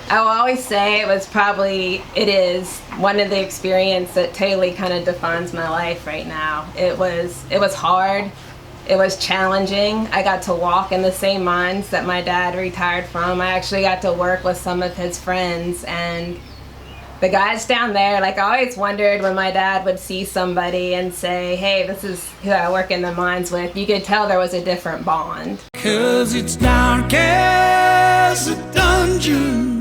I will always say it is one of the experiences that totally kind of defines my life right now. It was hard. It was challenging. I got to walk in the same mines that my dad retired from. I actually got to work with some of his friends, and the guys down there, like, I always wondered when my dad would see somebody and say, hey, this is who I work in the mines with. You could tell there was a different bond. 'Cause it's dark as a dungeon,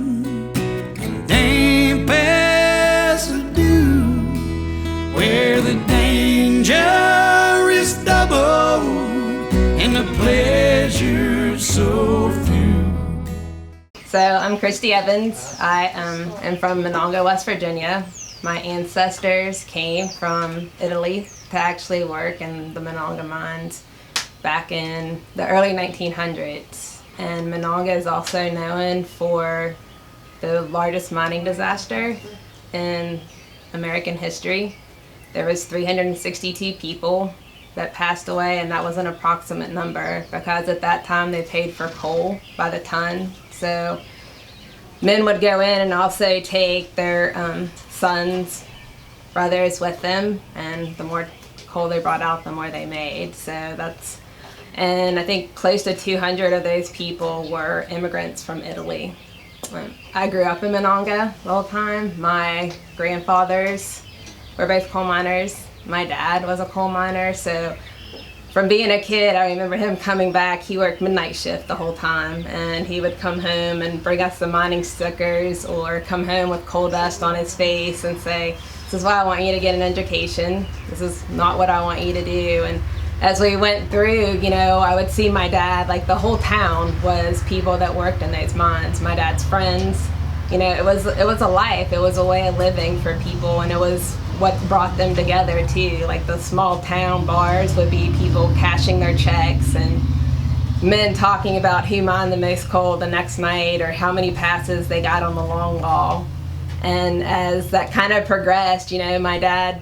damp as a dew, where the danger is double and the pleasure so few. So I'm Kristy Evans. I am from Monongah, West Virginia. My ancestors came from Italy to actually work in the Monongah mines back in the early 1900s. And Monongah is also known for the largest mining disaster in American history. There was 362 people that passed away, and that was an approximate number because at that time they paid for coal by the ton. So men would go in and also take their sons, brothers with them, and the more coal they brought out, the more they made. And I think close to 200 of those people were immigrants from Italy. I grew up in Monongah the whole time. My grandfathers were both coal miners. My dad was a coal miner, so from being a kid, I remember him coming back. He worked midnight shift the whole time, and he would come home and bring us the mining stickers or come home with coal dust on his face and say, this is why I want you to get an education. This is not what I want you to do. And as we went through, I would see my dad, like the whole town was people that worked in those mines. My dad's friends, it was a life. It was a way of living for people, and it was what brought them together too. Like the small town bars would be people cashing their checks and men talking about who mined the most coal the next night or how many passes they got on the long wall. And as that kind of progressed, my dad,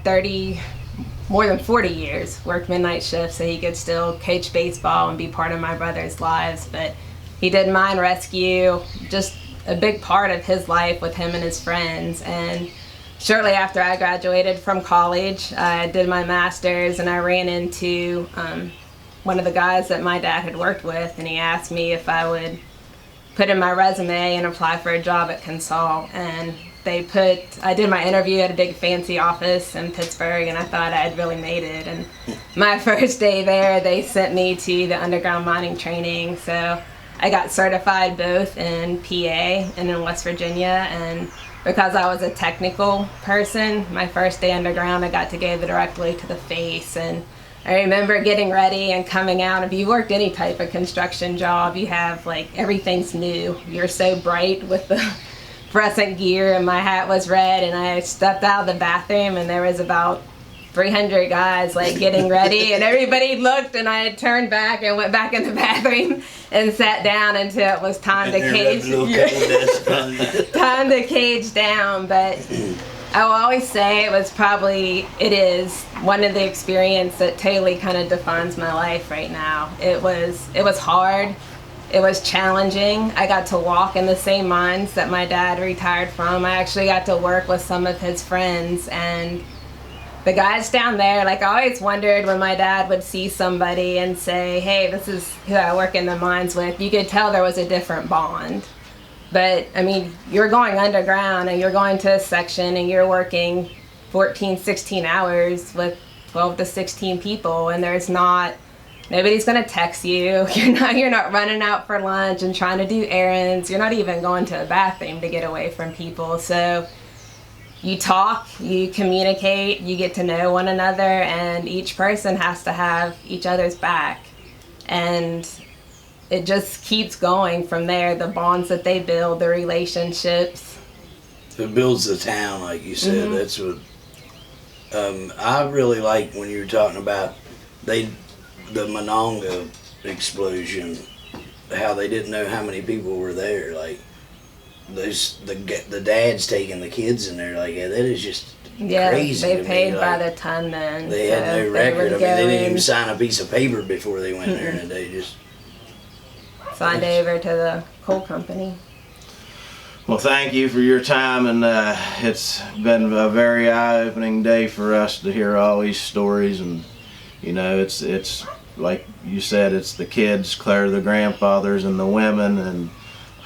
more than 40 years, worked midnight shifts so he could still coach baseball and be part of my brother's lives. But he did mine rescue, just a big part of his life with him and his friends. And shortly after I graduated from college, I did my master's, and I ran into one of the guys that my dad had worked with, and he asked me if I would put in my resume and apply for a job at Consol. And I did my interview at a big fancy office in Pittsburgh, and I thought I had really made it. And my first day there, they sent me to the underground mining training. So I got certified both in PA and in West Virginia. And because I was a technical person, my first day underground, I got to go directly to the face. And I remember getting ready and coming out. If you worked any type of construction job, you have everything's new. You're so bright with the fluorescent gear, and my hat was red, and I stepped out of the bathroom, and there was about 300 guys getting ready, and everybody looked, and I turned back and went back in the bathroom and sat down until it was time to cage down. But I will always say it is one of the experiences that totally kind of defines my life right now. It was hard. It was challenging. I got to walk in the same mines that my dad retired from. I actually got to work with some of his friends, and the guys down there, like, I always wondered when my dad would see somebody and say, hey, this is who I work in the mines with. You could tell there was a different bond. But I mean, you're going underground and you're going to a section and you're working 14, 16 hours with 12 to 16 people, and nobody's gonna text you. You're not running out for lunch and trying to do errands. You're not even going to a bathroom to get away from people. So you talk, you communicate, you get to know one another, and each person has to have each other's back. And it just keeps going from there. The bonds that they build, the relationships. It builds the town, like you said. Mm-hmm. That's what I really like when you were talking about the Monongah explosion, how they didn't know how many people were there. Like the dads taking the kids in there, that is just crazy. They paid by the ton then. They had no record. They didn't even sign a piece of paper before they went there, and they just signed over to the coal company. Well, thank you for your time, and it's been a very eye-opening day for us to hear all these stories. And you know, it's like you said, it's the kids, Claire, the grandfathers, and the women, and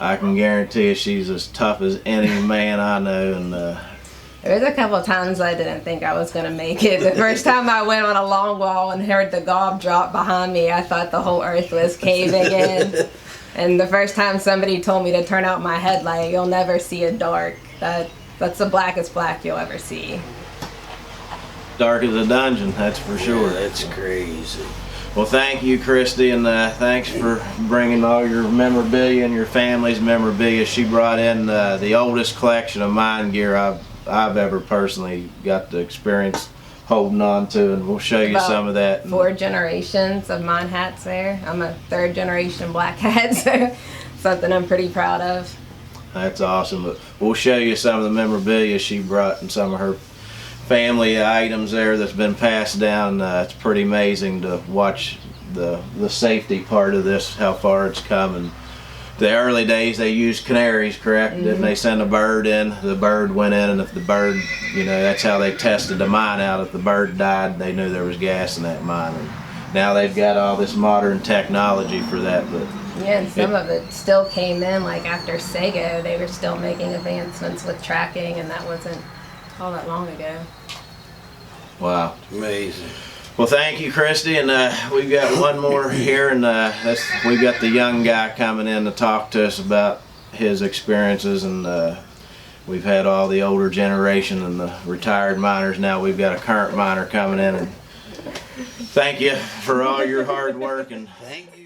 I can guarantee you she's as tough as any man I know. And there was a couple of times I didn't think I was gonna make it. The first time I went on a long wall and heard the gob drop behind me, I thought the whole earth was caving in. And the first time somebody told me to turn out my headlight, you'll never see it dark. That's the blackest black you'll ever see. Dark as a dungeon, that's for sure. Yeah, that's crazy. Well, thank you, Kristy, and thanks for bringing all your memorabilia and your family's memorabilia. She brought in the oldest collection of mine gear I've ever personally got to experience holding on to, and we'll show you About some of that. 4 generations of mine hats there. I'm a 3rd generation black hat, so something I'm pretty proud of. That's awesome. But we'll show you some of the memorabilia she brought and some of her family items there that's been passed down. It's pretty amazing to watch the safety part of this, how far it's come. And the early days they used canaries, correct? Mm-hmm. Didn't they send a bird in? The bird went in, and if the bird, you know, that's how they tested the mine out. If the bird died, they knew there was gas in that mine. And now they've got all this modern technology for that. But yeah, and some of it still came in, like after Sego, they were still making advancements with tracking, and that wasn't all that long ago. Wow. Amazing. Well, thank you, Kristy, and we've got one more here, and we've got the young guy coming in to talk to us about his experiences, and we've had all the older generation and the retired miners. Now we've got a current miner coming in, and thank you for all your hard work. And Thank you.